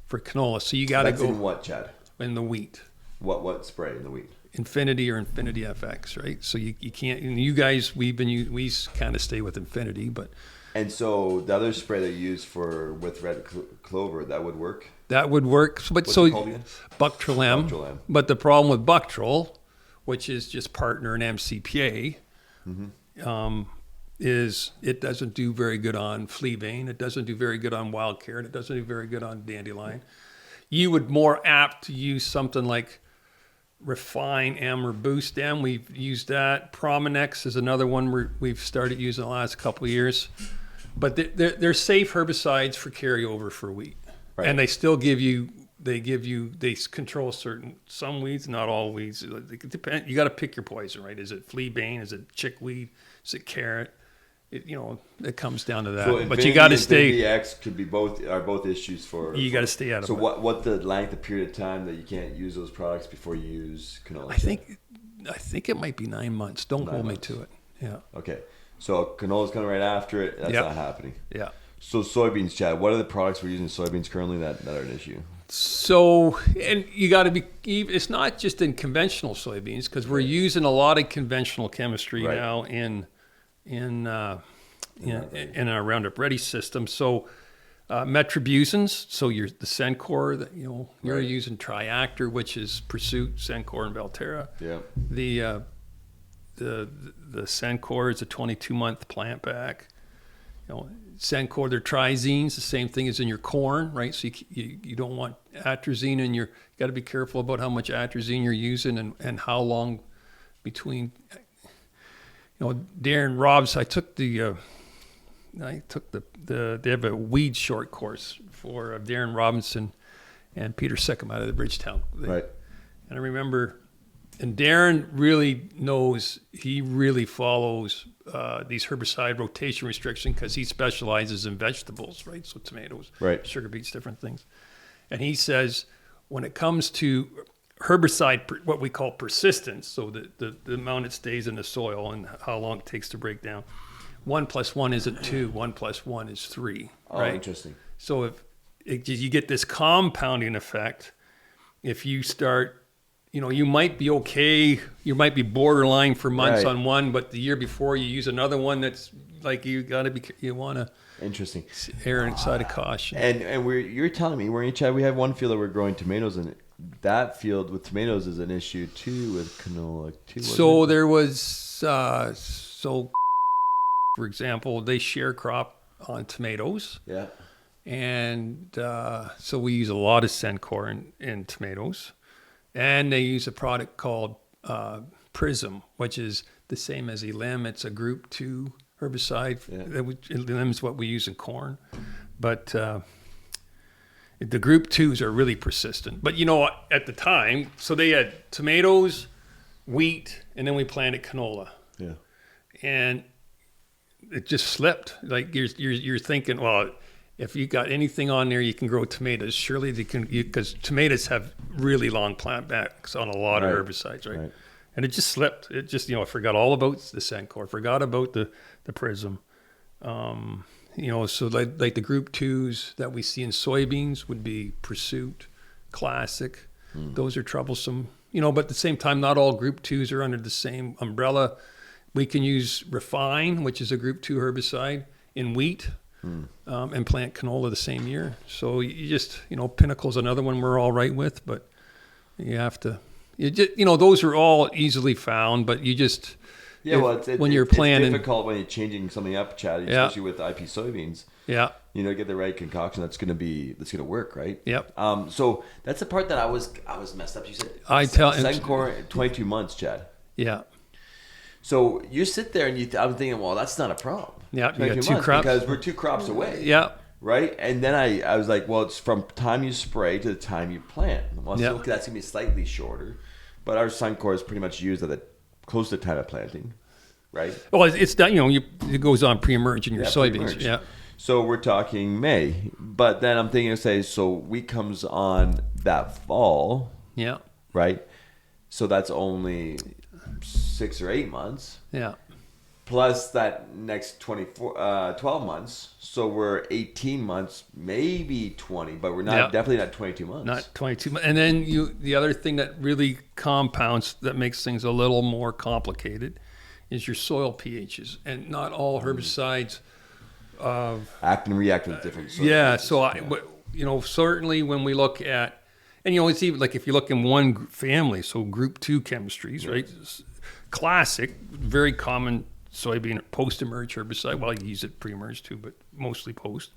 canola. So you got to go. That's in what, Chad? In the wheat. What spray in the wheat? Infinity or Infinity FX, right? So you can't. And you guys, we kind of stay with Infinity, but. And so the other spray that you use with red clover, that would work. That would work, but what's it called again? Bactrilem. But the problem with Bactril, which is just partner and MCPA. Mm-hmm. is it doesn't do very good on fleabane. It doesn't do very good on wild carrot. It doesn't do very good on dandelion. You would more apt to use something like Refine M or Boost M. We've used that. Prominex is another one we've started using the last couple of years. But they're safe herbicides for carryover for wheat. Right. And they still they control some weeds, not all weeds. It depends. You got to pick your poison, right? Is it fleabane? Is it chickweed? Is it carrot? It comes down to that. So but you got to stay. X could be both issues for. You got to stay out of it. So what the length of period of time that you can't use those products before you use canola? I think it might be 9 months. Don't hold me to it. Yeah. Okay. So canola's coming right after it. That's not happening. Yeah. So soybeans, Chad. What are the products we're using in soybeans currently that are an issue? So, and you got to be. It's not just in conventional soybeans because we're using a lot of conventional chemistry now in our Roundup Ready system. So metribuzins, so the Sencor that you're using Triactor, which is Pursuit, Sencor, and Valterra. Yeah. The Sencor is a 22-month plant back. Sencor, they're triazines, the same thing as in your corn, right? So you don't want atrazine in you got to be careful about how much atrazine you're using and how long between. Darren Robs, I took they have a weed short course for Darren Robinson and Peter Seckham out of the Bridgetown. Right. And I remember, and Darren really knows, he really follows these herbicide rotation restrictions because he specializes in vegetables, right? So tomatoes, sugar beets, different things. And he says when it comes to herbicide, what we call persistence, so the amount it stays in the soil and how long it takes to break down. 1 + 1 isn't 2. 1 + 1 is 3. Right? Oh, interesting. So if you get this compounding effect, if you start, you might be okay. You might be borderline for months on one, but the year before you use another one that's like you want to. Interesting. Err inside of caution. And you're telling me Chad, we have one field that we're growing tomatoes in. That field with tomatoes is an issue too with canola too. So there was for example, they share crop on tomatoes. Yeah. And so we use a lot of Sencor in tomatoes, and they use a product called Prism, which is the same as Elim. It's a Group 2 herbicide. Elim is what we use in corn, but. The Group 2s are really persistent. But, at the time, so they had tomatoes, wheat, and then we planted canola. Yeah. And it just slipped. Like you're thinking, well, if you got anything on there, you can grow tomatoes. Surely they can, because tomatoes have really long plant backs on a lot of herbicides, right? And it just slipped. It just, I forgot all about the Sencor, forgot about the Prism. So like the Group 2s that we see in soybeans would be Pursuit, Classic. Those are troublesome. But at the same time, not all Group 2s are under the same umbrella. We can use Refine, which is a Group 2 herbicide, in wheat and plant canola the same year. So you just, Pinnacle's another one we're all right with, but you have to, those are all easily found, but you just... Yeah, well, it's difficult when you're changing something up, Chad, especially with IP soybeans. Yeah. Get the right concoction that's going to work, right? Yep. So that's the part that I was messed up. You said Sencor 22 months, Chad. Yeah. So you sit there and I'm thinking, well, that's not a problem. Yeah, you got 2 crops because we're 2 crops away. Yeah. Right, and then I was like, well, it's from time you spray to the time you plant. Well, so that's gonna be slightly shorter, but our Sencor is pretty much used at the close to the time of planting, right? Well, it's done. It goes on pre-emerge in your soybeans. Pre-emerge. Yeah. So we're talking May, but then I'm thinking, so wheat comes on that fall. Yeah. Right. So that's only 6 or 8 months. Yeah. Plus that next 12 months. So we're 18 months, maybe 20, but we're not definitely not 22 months. Not 22 months. And then the other thing that really compounds, that makes things a little more complicated, is your soil pHs. And not all herbicides act and react with different soil pHs. So certainly when we look at, and it's even like if you look in one family, so Group 2 chemistries, right? Classic, very common soybean post-emerge herbicide. Well, I use it pre-emerge too, but mostly post.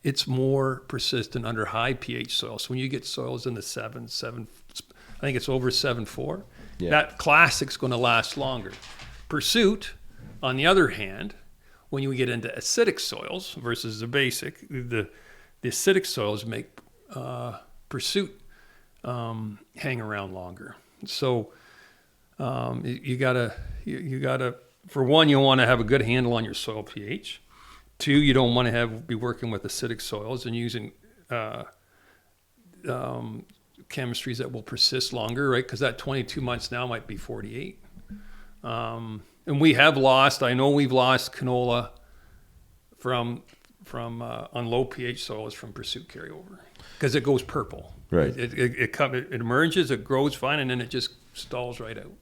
It's more persistent under high pH soils. So when you get soils in the 7, I think it's over 7.4, that classic's going to last longer. Pursuit, on the other hand, when you get into acidic soils versus the basic, the acidic soils make Pursuit hang around longer. So you gotta for one, you want to have a good handle on your soil pH. 2, you don't want to be working with acidic soils and using chemistries that will persist longer, right? Because that 22 months now might be 48. And I know we've lost canola from on low pH soils from Pursuit carryover because it goes purple. Right. It emerges, it grows fine, and then it just stalls right out.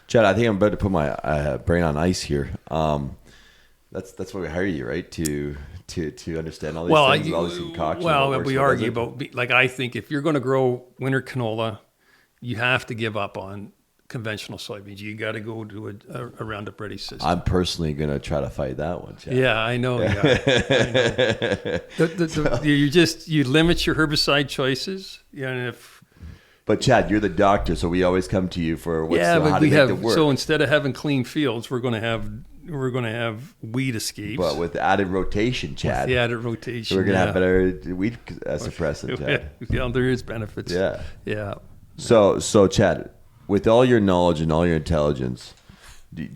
Chad, I think I'm about to put my brain on ice here. That's why we hire you, right? To understand all these things, all these concoctions. Well, we argue about, like, I think if you're going to grow winter canola, you have to give up on conventional soybeans. You got to go to a Roundup Ready system. I'm personally going to try to fight that one, Chad. Yeah, I know. Yeah. You limit your herbicide choices. Yeah, and but Chad, you're the doctor, so we always come to you for how to make it work. So instead of having clean fields, we're going to have weed escapes. But with added rotation, Chad. With the added rotation, so we're going to have better weed suppressant, Chad. Yeah, there is benefits. Yeah. Yeah. So Chad, with all your knowledge and all your intelligence, do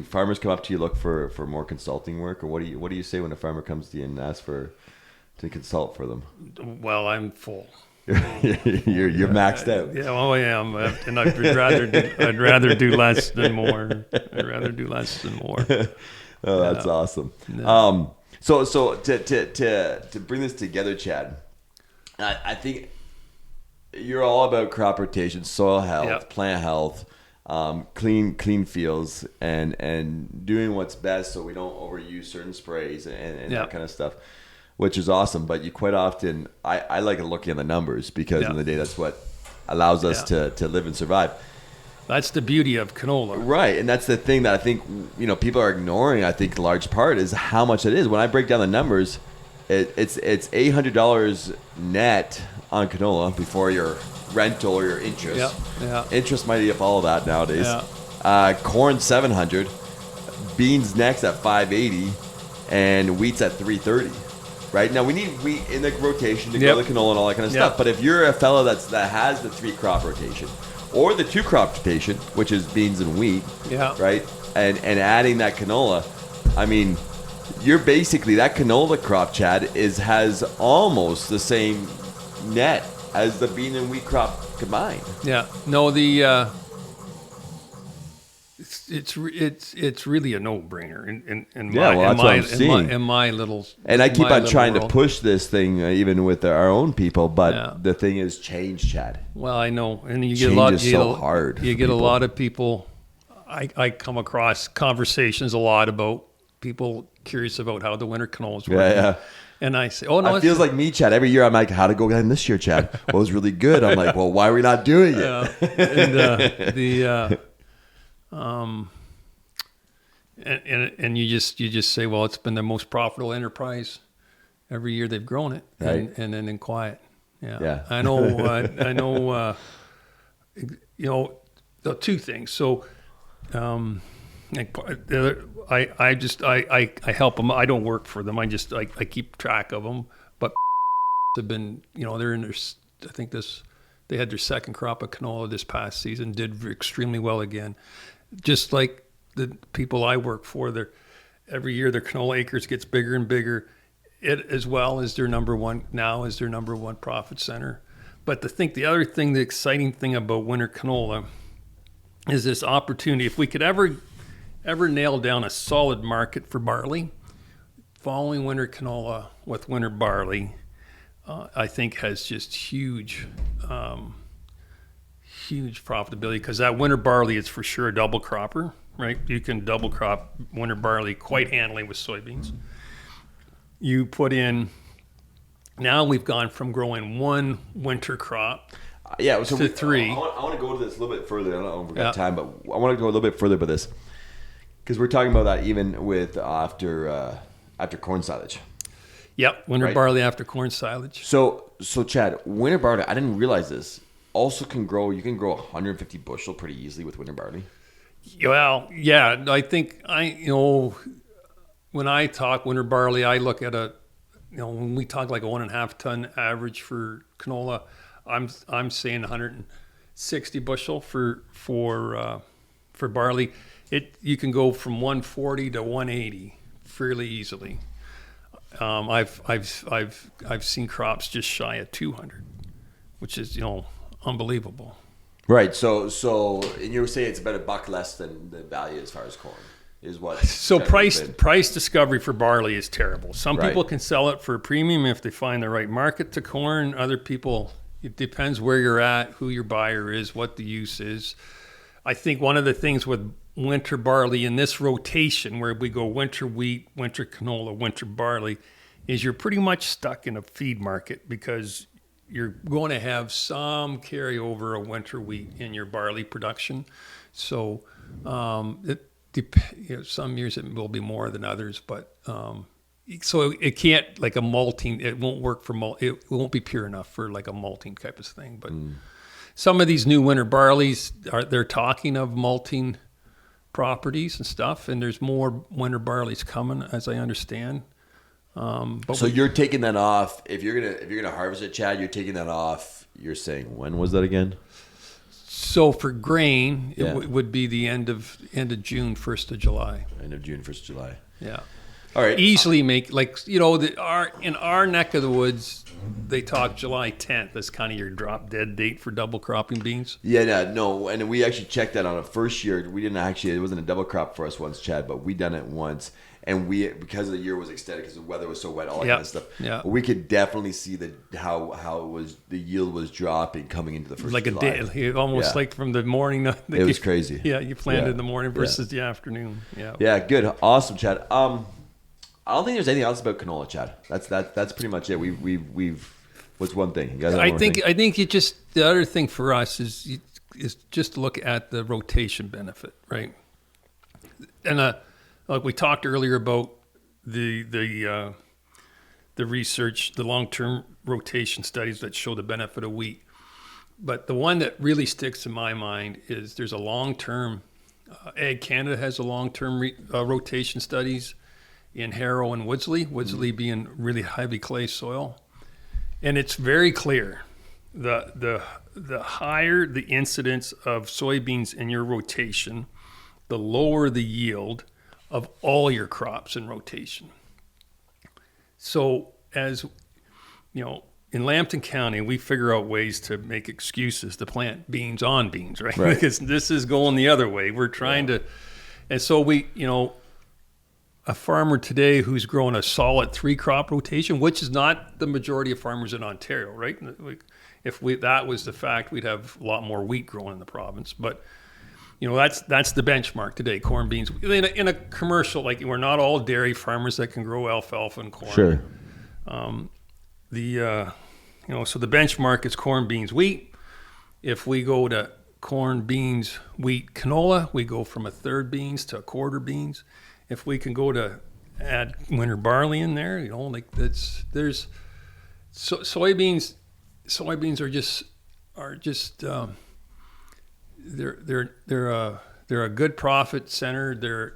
farmers come up to you look for more consulting work, or what do you say when a farmer comes to you and asks to consult for them? Well, I'm full. You're maxed out. Yeah, well, I am, and I'd rather do less than more. Oh, that's awesome. No. So to bring this together, Chad, I think you're all about crop rotation, soil health, plant health, clean fields, and doing what's best so we don't overuse certain sprays and that kind of stuff, which is awesome. But you quite often, I like looking at the numbers because in the day that's what allows us to live and survive. That's the beauty of canola. Right, and that's the thing that I think people are ignoring, I think, large part, is how much it is. When I break down the numbers, it's $800 net on canola before your rental or your interest. Yeah. Interest might eat up all of that nowadays. Yeah. Corn $700, beans next at $580, and wheat's at $330. Right now we need wheat in the rotation to grow the canola and all that kind of stuff. But if you're a fellow that has the 3-crop rotation or the 2-crop rotation, which is beans and wheat, right, and adding that canola, I mean, you're basically, that canola crop, Chad, has almost the same net as the bean and wheat crop combined. Yeah. No, it's really a no-brainer in my little. And I keep on trying to push this thing even with our own people, but the thing is change, Chad. Well, I know, and you get a lot. Hard. You get a lot of people. I come across conversations a lot about people curious about how the winter canola is working. Yeah. And I say, oh no, it feels like me, Chad. Every year I'm like, how'd it go again this year, Chad? Well, it was really good. I'm like, well, why are we not doing it? And you just say, well, it's been the most profitable enterprise every year they've grown it, right. and then in quiet. Yeah. I know. The two things. So, I help them. I don't work for them. I keep track of them. But have been, they're in their. I think they had their 2nd crop of canola this past season. Did extremely well again. Just like the people I work for, every year their canola acres gets bigger and bigger. It as well is their number one profit center. But the exciting thing about winter canola is this opportunity. If we could ever nail down a solid market for barley, following winter canola with winter barley, I think has just huge profitability, because that winter barley is for sure a double cropper, right? You can double crop winter barley quite handily with soybeans. You put in, now we've gone from growing one winter crop. Yeah, so to 3. I want to go to this a little bit further. I don't know if we've got time, but I want to go a little bit further about this because we're talking about that even with after corn silage. Yep, winter barley after corn silage. So Chad, winter barley, I didn't realize this, also can grow. You can grow 150 bushel pretty easily with winter barley. Well, yeah, I think when I talk winter barley, I look at when we talk like a 1.5 ton average for canola, I'm saying 160 bushel for barley. You can go from 140 to 180 fairly easily. I've seen crops just shy of 200, which is unbelievable. Right. So and you were saying it's about $1 less than the value as far as corn is what. So price discovery for barley is terrible. Some people can sell it for a premium if they find the right market to corn. Other people, it depends where you're at, who your buyer is, what the use is. I think one of the things with winter barley in this rotation where we go winter wheat, winter canola, winter barley is you're pretty much stuck in a feed market because you're going to have some carryover of winter wheat in your barley production. So some years it will be more than others, but so it can't like a malting. It won't work for it won't be pure enough for like a malting type of thing. But some of these new winter barleys they're talking of malting properties and stuff, and there's more winter barleys coming, as I understand. So you're taking that off if you're gonna harvest it, Chad. You're taking that off. You're saying when was that again? So for grain, it would be the end of June, 1st of July. End of June, 1st of July. Yeah. All right. Easily make in our neck of the woods, they talk July 10th as kind of your drop dead date for double cropping beans. Yeah, no, and we actually checked that on a first year. We didn't actually. It wasn't a double crop for us once, Chad, but we done it once. And because the year was extended, because the weather was so wet, all that kind of stuff. Yeah. We could definitely see how it was. The yield was dropping coming into the first. Like July. A day, almost like from the morning. It was crazy. Yeah, you planted in the morning versus the afternoon. Yeah. Yeah, good, awesome, Chad. I don't think there's anything else about canola, Chad. That's pretty much it. We've. What's one thing? You guys have one thing? I think the other thing for us is just to look at the rotation benefit, right? And like we talked earlier about the research, the long-term rotation studies that show the benefit of wheat. But the one that really sticks in my mind is there's a long-term, Ag Canada has a long-term rotation studies in Harrow and Woodsley being really heavy clay soil. And it's very clear, the higher the incidence of soybeans in your rotation, the lower the yield of all your crops in rotation. So as in Lambton County, we figure out ways to make excuses to plant beans on beans, right? Because this is going the other way. We're trying to, and so a farmer today who's growing a solid 3-crop rotation, which is not the majority of farmers in Ontario, right? If that was the fact, we'd have a lot more wheat growing in the province. But that's the benchmark today. Corn, beans in a commercial, like we're not all dairy farmers that can grow alfalfa and corn. Sure. So the benchmark is corn, beans, wheat. If we go to corn, beans, wheat, canola, we go from 1/3 beans to 1/4 beans. If we can go to add winter barley in there, there's soybeans. Soybeans are just they're a good profit center. They're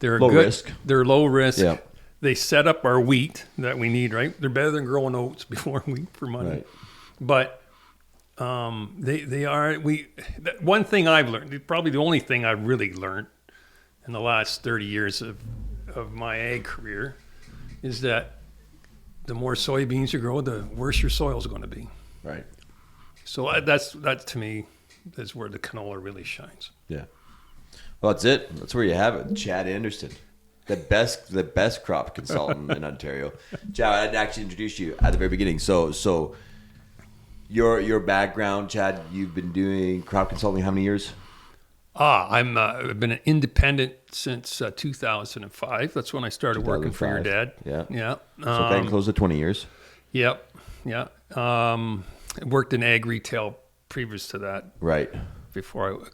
low risk. They're low risk. Yeah. They set up our wheat that we need, right? They're better than growing oats before wheat for money. Right. But one thing I've learned, probably the only thing I've really learned in the last 30 years of my ag career, is that the more soybeans you grow, the worse your soil is going to be. Right. So that to me is where the canola really shines. Yeah. Well, that's it. That's where you have it. Chad Anderson, the best crop consultant in Ontario. Chad, I didn't actually introduce you at the very beginning. So your background, Chad, you've been doing crop consulting how many years? I've been an independent since 2005. That's when I started working for your dad. Yeah. Yeah. So getting close to 20 years. Yep. Yeah. worked in ag retail previous to that. Right.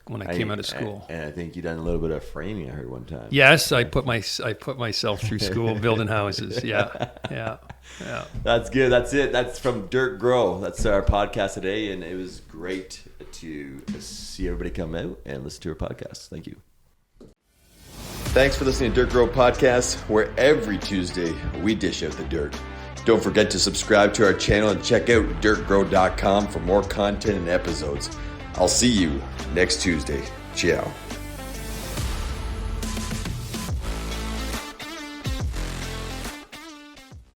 When I came out of school. And I think you done a little bit of framing. I heard one time. Yes, I put myself through school building houses. Yeah. That's good. That's it. That's from Dirt Grow. That's our podcast today, and it was great to see everybody come out and listen to our podcast. Thank you. Thanks for listening to Dirt Grow Podcast, where every Tuesday we dish out the dirt. Don't forget to subscribe to our channel and check out dirtgrow.com for more content and episodes. I'll see you next Tuesday. Ciao.